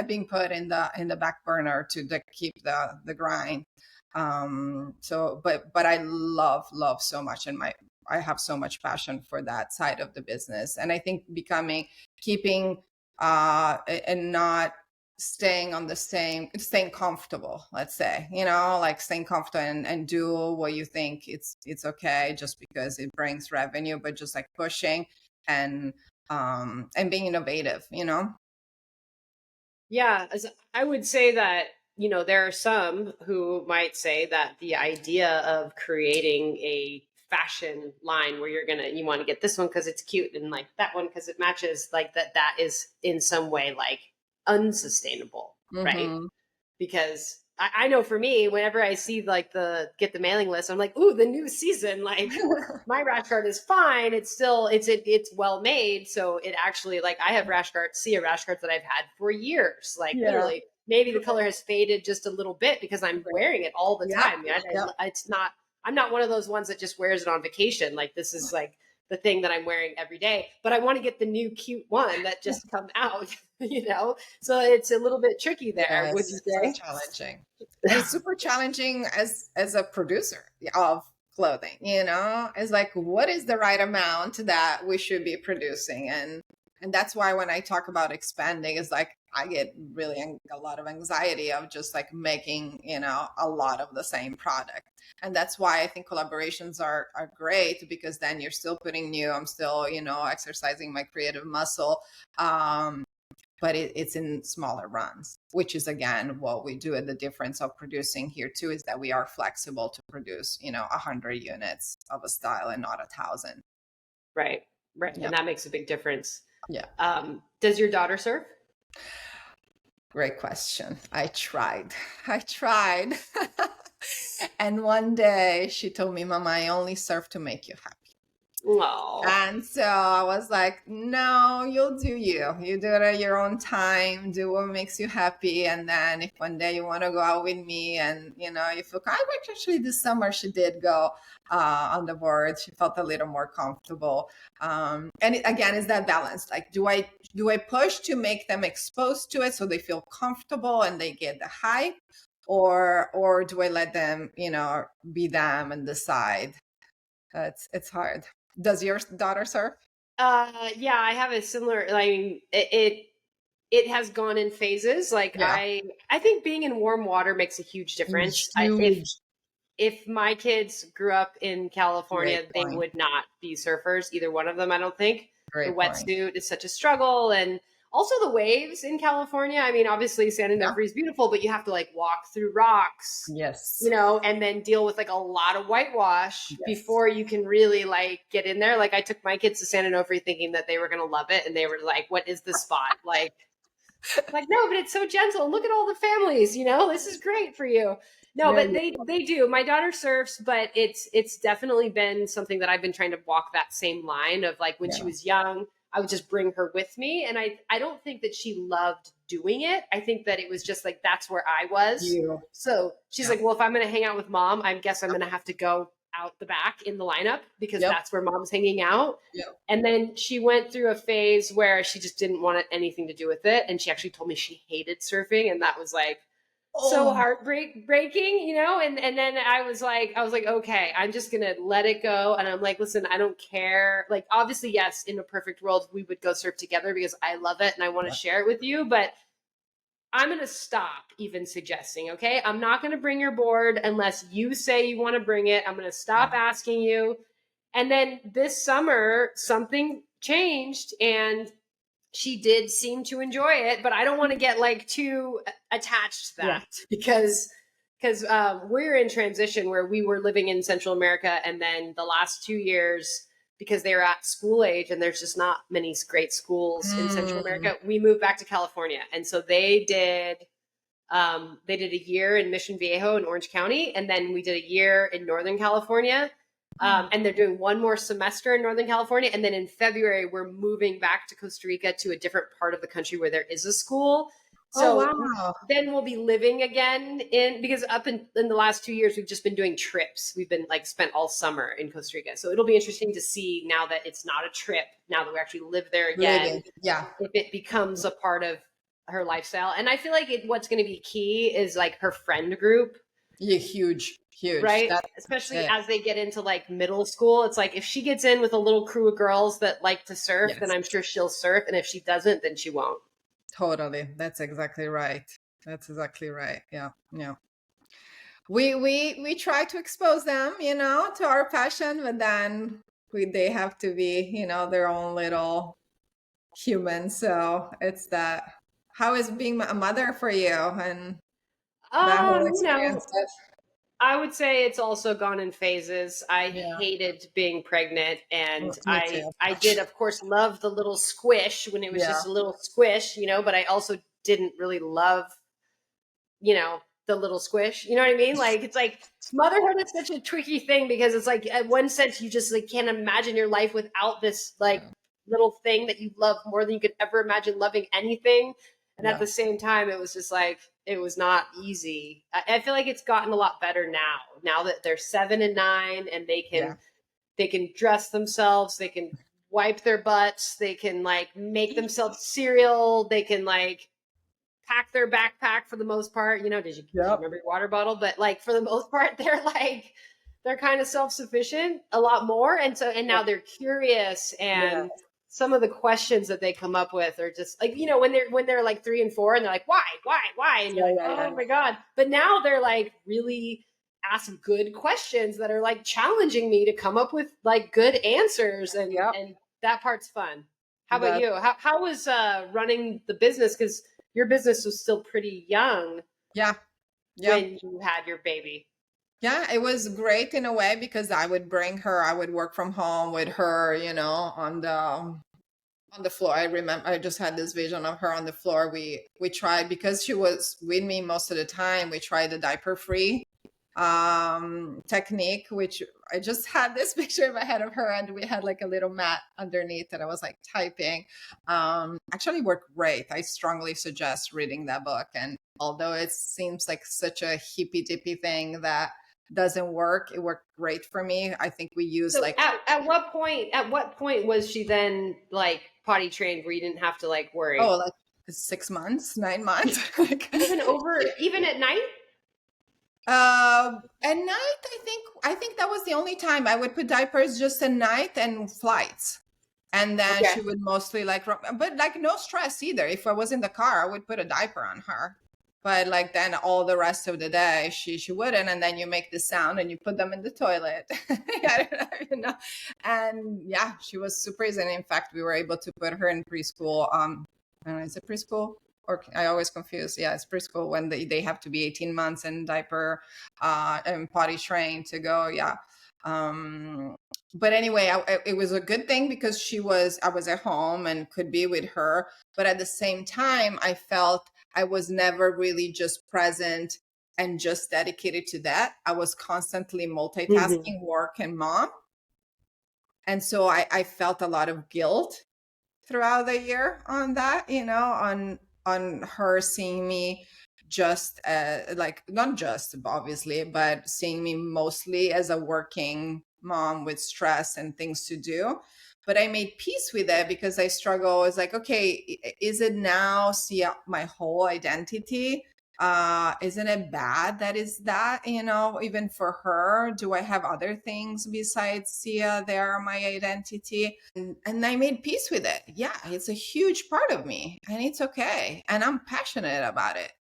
being put in the back burner to keep the grind. So but I love so much, and I have so much passion for that side of the business. And I think keeping and not staying staying comfortable, let's say, like staying comfortable and do what you think it's okay just because it brings revenue, but just like pushing and being innovative. Yeah, I would say that, there are some who might say that the idea of creating a fashion line where you want to get this one because it's cute and like that one because it matches, like that is in some way like unsustainable, right? Mm-hmm. Because I know for me, whenever I see like get the mailing list, I'm like, ooh, the new season. Like my rash guard is fine. It's still it's well made. So it actually, like, I have Seea rash guards that I've had for years. Like Yeah. literally, maybe the color has faded just a little bit because I'm wearing it all the Yeah. time. It's not. I'm not one of those ones that just wears it on vacation. Like this is like the thing that I'm wearing every day. But I want to get the new cute one that just come out. So it's a little bit tricky there. Would Yes, you so say? challenging. And it's super challenging as a producer of clothing, It's like, what is the right amount that we should be producing? And that's why when I talk about expanding, it's like I get really a lot of anxiety of just like making, a lot of the same product. And that's why I think collaborations are great, because then you're still putting new, I'm still, exercising my creative muscle. But it's in smaller runs, which is again what we do. And the difference of producing here too is that we are flexible to produce 100 units of a style and not 1,000. Right. Yeah. And that makes a big difference. Yeah. Does your daughter surf? Great question. I tried. And one day she told me, Mama, I only surf to make you happy. Oh. And so I was like, no, you'll do you. You do it at your own time, do what makes you happy. And then if one day you want to go out with me and, you feel, actually this summer she did go on the board. She felt a little more comfortable. And again, is that balance? Like, do I push to make them exposed to it so they feel comfortable and they get the hype? Or do I let them, be them and decide? It's hard. Does your daughter surf? Yeah, I have a similar. I mean, it has gone in phases. Like Yeah, I think being in warm water makes a huge difference. huge. If my kids grew up in Great California, they point. would not be surfers. Either one of them, I don't think. The Great point. wetsuit is such a struggle, and Also the waves in California. I mean, obviously San Yeah. Onofre is beautiful, but you have to like walk through rocks, Yes. you know, and then deal with like a lot of whitewash Yes. before you can really like get in there. Like I took my kids to San Onofre thinking that they were going to love it. And they were like, what is this spot? Like, no, but it's so gentle. Look at all the families, you know, this is great for you. No, but Really? they do. My daughter surfs, but it's definitely been something that I've been trying to walk that same line of like when she Yeah. was young, I would just bring her with me. And I don't think that she loved doing it. I think that it was just like that's where I was. You. So she's Yeah. like, well, if I'm gonna hang out with mom, I guess I'm gonna have to go out the back in the lineup because Yep. that's where mom's hanging out. Yep. And then she went through a phase where she just didn't want anything to do with it. And she actually told me she hated surfing. And that was like so Oh, breaking, you know? And then I was like, okay, I'm just gonna let it go. And I'm like, listen, I don't care. Like, obviously, yes, in a perfect world, we would go surf together because I love it and I want to yeah. share it with you. But I'm going to stop even suggesting, okay? I'm not going to bring your board unless you say you want to bring it. I'm going to stop Yeah. asking you. And then this summer, something changed and she did seem to enjoy it, but I don't want to get like too attached to Yeah. that because we're in transition where we were living in Central America and then the last 2 years because they were at school age and there's just not many great schools in Central Mm. America, we moved back to California. And so they did a year in Mission Viejo in Orange County, and then we did a year in Northern California. And they're doing one more semester in Northern California. And then in February, we're moving back to Costa Rica to a different part of the country where there is a school. Oh, So wow. then we'll be living again because up in the last 2 years, we've just been doing trips. We've been like spent all summer in Costa Rica. So it'll be interesting to see now that it's not a trip, now that we actually live there again, Living. Yeah. if it becomes a part of her lifestyle. And I feel like what's going to be key is like her friend group, Yeah. Huge. Huge. right? That's Especially it. as they get into like middle school. It's like if she gets in with a little crew of girls that like to surf, then Yes. I'm sure she'll surf. And if she doesn't, then she won't. Totally. That's exactly right. That's exactly right. Yeah. Yeah. We try to expose them, to our passion, but then they have to be, their own little humans. So it's that. How is being a mother for you and that whole You know, experience? I would say it's also gone in phases. I Yeah. hated being pregnant and Me I too. I did of course love the little squish when it was Yeah. just a little squish, but I also didn't really love, the little squish. You know what I mean? Like it's like motherhood is such a tricky thing because it's like at one sense you just like can't imagine your life without this like Yeah. little thing that you love more than you could ever imagine loving anything. And at Yeah. the same time, it was just like it was not easy. I feel like it's gotten a lot better now. Now that they're 7 and 9 and Yeah. they can dress themselves, they can wipe their butts, they can like make themselves cereal, they can like pack their backpack for the most part. Did you Yep. remember your water bottle? But like for the most part, they're kind of self-sufficient a lot more. And now they're curious Yeah. and some of the questions that they come up with are just like, when they're like 3 and 4 and they're like, why? And you're Yeah. like, Yeah. oh Yeah. my God. But now they're like really ask good questions that are like challenging me to come up with like good answers. And, Yep. and that part's fun. How about That. you? How was running the business? Because your business was still pretty young Yeah. Yeah. when you had your baby. Yeah, it was great in a way because I would bring her, I would work from home with her, on the floor. I remember I just had this vision of her on the floor. We tried because she was with me most of the time. We tried the diaper free technique, which I just had this picture in my head of her, and we had like a little mat underneath that I was like typing. Actually worked great. I strongly suggest reading that book. And although it seems like such a hippy dippy thing that doesn't work, it worked great for me. I think we used So like at what point was she then like potty trained where you didn't have to like worry? like 6 months, 9 months. Like, Even at night? at night, I think that was the only time I would put diapers, just at night and flights. And then Okay. she would mostly but like no stress either. If I was in the car, I would put a diaper on her. But like then all the rest of the day, she wouldn't. And then you make the sound and you put them in the toilet. I don't know, And yeah, she was super easy. And in fact, we were able to put her in preschool I don't know, is it preschool? Or I always confuse. Yeah, it's preschool when they have to be 18 months in diaper and potty trained to go. Yeah. Um, but anyway, it was a good thing because I was at home and could be with her. But at the same time, I felt I was never really just present and just dedicated to that. I was constantly Mhm. multitasking work and mom. And so I felt a lot of guilt throughout the year on that, on her seeing me just like not just obviously, but seeing me mostly as a working mom with stress and things to do. But I made peace with it because I struggle. It's like, okay, is it now see my whole identity? Isn't it bad that is that, even for her? Do I have other things besides Seea? They are my identity. And I made peace with it. Yeah, it's a huge part of me and it's okay. And I'm passionate about it.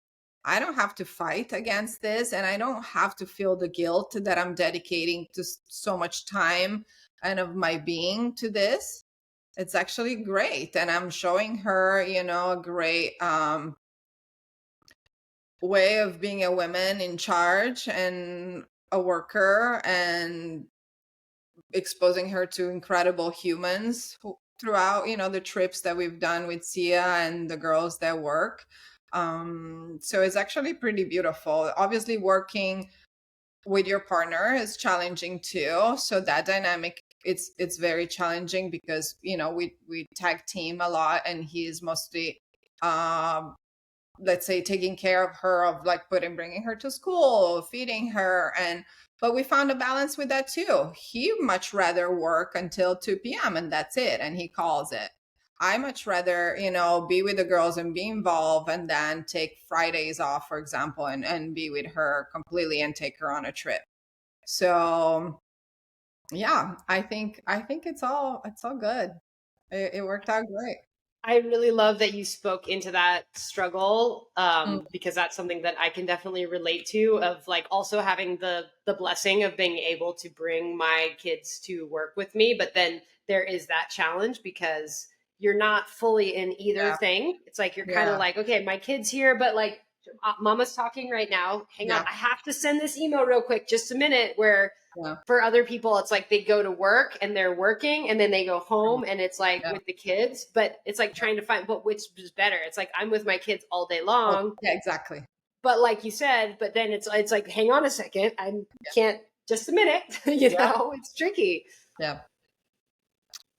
I don't have to fight against this and I don't have to feel the guilt that I'm dedicating to so much time and of my being to this. It's actually great. And I'm showing her, a great way of being a woman in charge and a worker, and exposing her to incredible humans throughout, the trips that we've done with Seea and the girls that work. So it's actually pretty beautiful. Obviously, working with your partner is challenging too. So that dynamic, it's very challenging because we tag team a lot, and he's mostly um let's say taking care of her, of like bringing her to school, feeding her. But we found a balance with that too. He much rather work until 2 p.m. and that's it, and he calls it. I much rather, be with the girls and be involved, and then take Fridays off, for example, and be with her completely and take her on a trip. So yeah, I think it's all good. It worked out great. I really love that you spoke into that struggle, Mm, because that's something that I can definitely relate to. Of like also having the blessing of being able to bring my kids to work with me, but then there is that challenge because you're not fully in either yeah, thing. It's like you're kind of yeah, like, okay, my kid's here, but like mama's talking right now. Hang on, yeah, I have to send this email real quick, just a minute. Where yeah, for other people it's like they go to work and they're working and then they go home and it's like yeah. with the kids, but it's like trying to find but which is better. It's like I'm with my kids all day Oh, long, yeah, exactly. but like you said, but then it's like hang on a second, I Yeah, can't, just a minute. yeah, It's tricky. yeah.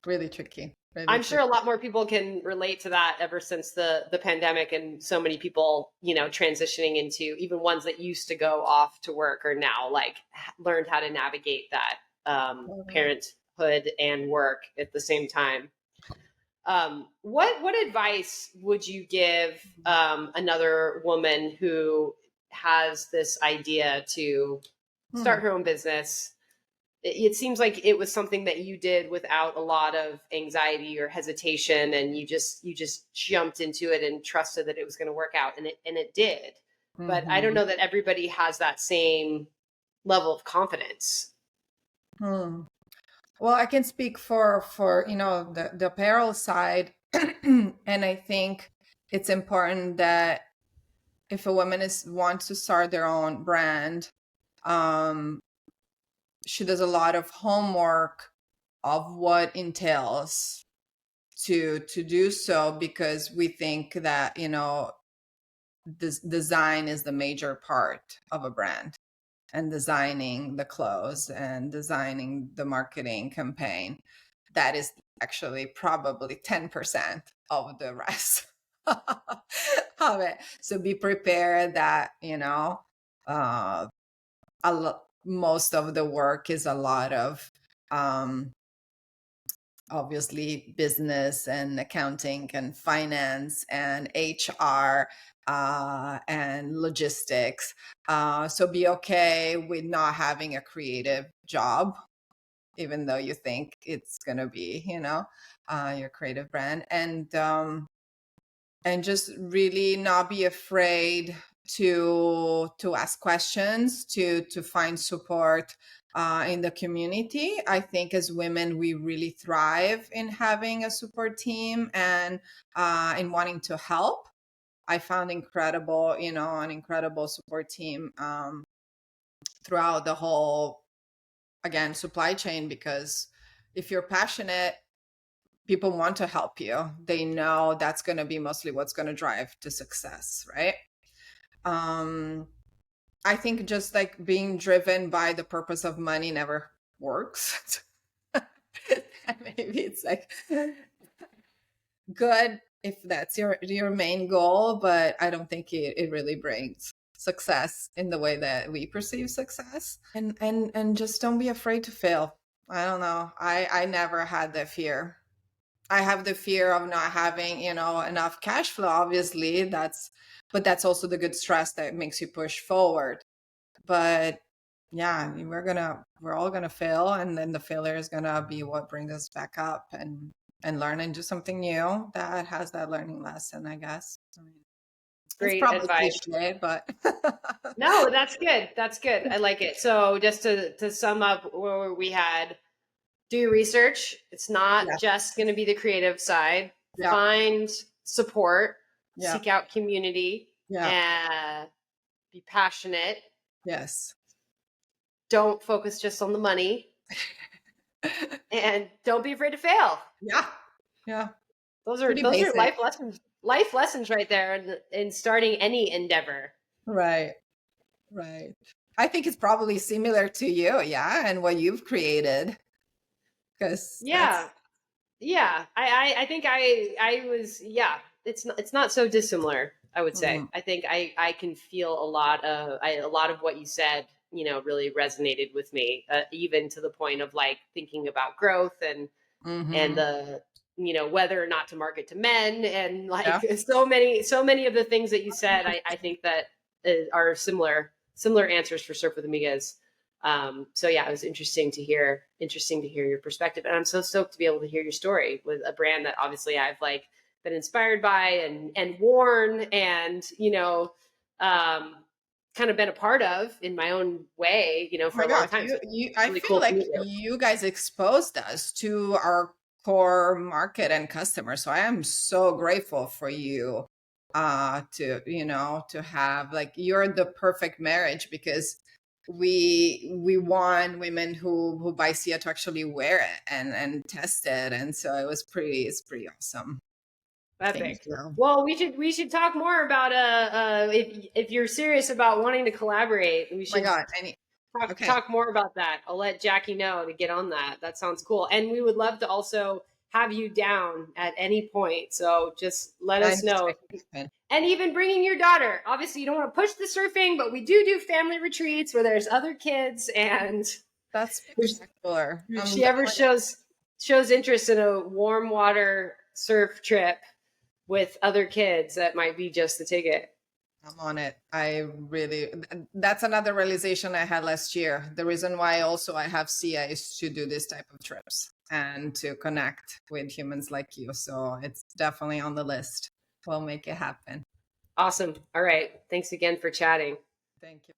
Really tricky. Really I'm sure tricky. a lot more people can relate to that ever since the pandemic, and so many people, transitioning into, even ones that used to go off to work are now like learned how to navigate that, Totally. parenthood and work at the same time. What advice would you give another woman who has this idea to Hmm. start her own business? It seems like it was something that you did without a lot of anxiety or hesitation, and you just jumped into it and trusted that it was going to work out, and it did. But I don't Hmm. know that everybody has that same level of confidence. Hmm. Well, I can speak for the apparel side, and I think it's important that if a woman is wants to start their own brand, um, she does a lot of homework of what entails to do so, because we think that this design is the major part of a brand, and designing the clothes and designing the marketing campaign, that is actually probably 10% of the rest of it. So be prepared that uh most of the work is a lot of um obviously business and accounting and finance and HR and logistics. So be okay with not having a creative job, even though you think it's going to be, your creative brand. And just really not be afraid to ask questions, to find support in the community. I think as women, we really thrive in having a support team and in wanting to help. I found incredible, an incredible support team throughout the whole, again, supply chain, because if you're passionate, people want to help you. They know that's going to be mostly what's going to drive to success, right? I think just like being driven by the purpose of money never works. Maybe it's like good if that's your main goal, but I don't think it really brings success in the way that we perceive success. And just don't be afraid to fail. I don't know. I never had that fear. I have the fear of not having, enough cash flow, obviously. But that's also the good stress that makes you push forward. But yeah, I mean, we're all gonna fail, and then the failure is gonna be what brings us back up and learn and do something new that has that learning lesson, I guess. I mean, it's Great probably advice. cliche, but No, that's good. That's good. I like it. So just to sum up, where we had do your research. It's not yeah, just going to be the creative side. yeah, Find support, yeah, seek out community, yeah, and be passionate. yes, Don't focus just on the money, and don't be afraid to fail. yeah, yeah. Those Pretty are basic, life lessons right there in starting any endeavor. right? Right. I think it's probably similar to you, yeah, and what you've created, because Yeah, that's yeah. I think I was, yeah. It's not so dissimilar, I would say. mm, I think I can feel a lot of what you said, really resonated with me, even to the point of like thinking about growth and mm-hmm. the whether or not to market to men, and like Yeah. so many of the things that you said, I think that are similar answers for Surf with Amigas. So yeah, it was interesting to hear your perspective, and I'm so stoked to be able to hear your story with a brand that obviously I've like been inspired by and worn, and kind of been a part of in my own way, Oh for my a long God, time. So I really feel cool to like meet you. you guys exposed us to our core market and customers. So I am so grateful for you to have, like, you're the perfect marriage, because we want women who buy Seea to actually wear it and test it. And so it's pretty awesome. Thank Epic. you. Well, we should talk more about if you're serious about wanting to collaborate, we Oh my should God. Okay. talk more about that. I'll let Jackie know to get on that. That sounds cool. And we would love to also have you down at any point. So just let I us need to know. make it happen. And even bringing your daughter. Obviously, you don't want to push the surfing, but we do family retreats where there's other kids, and That's there's, spectacular. if I'm she ever definitely shows interest in a warm water surf trip with other kids, that might be just the ticket. I'm on it. That's another realization I had last year. The reason why also I have Seea is to do this type of trips and to connect with humans like you. So it's definitely on the list. We'll make it happen. Awesome. All right. Thanks again for chatting. Thank you.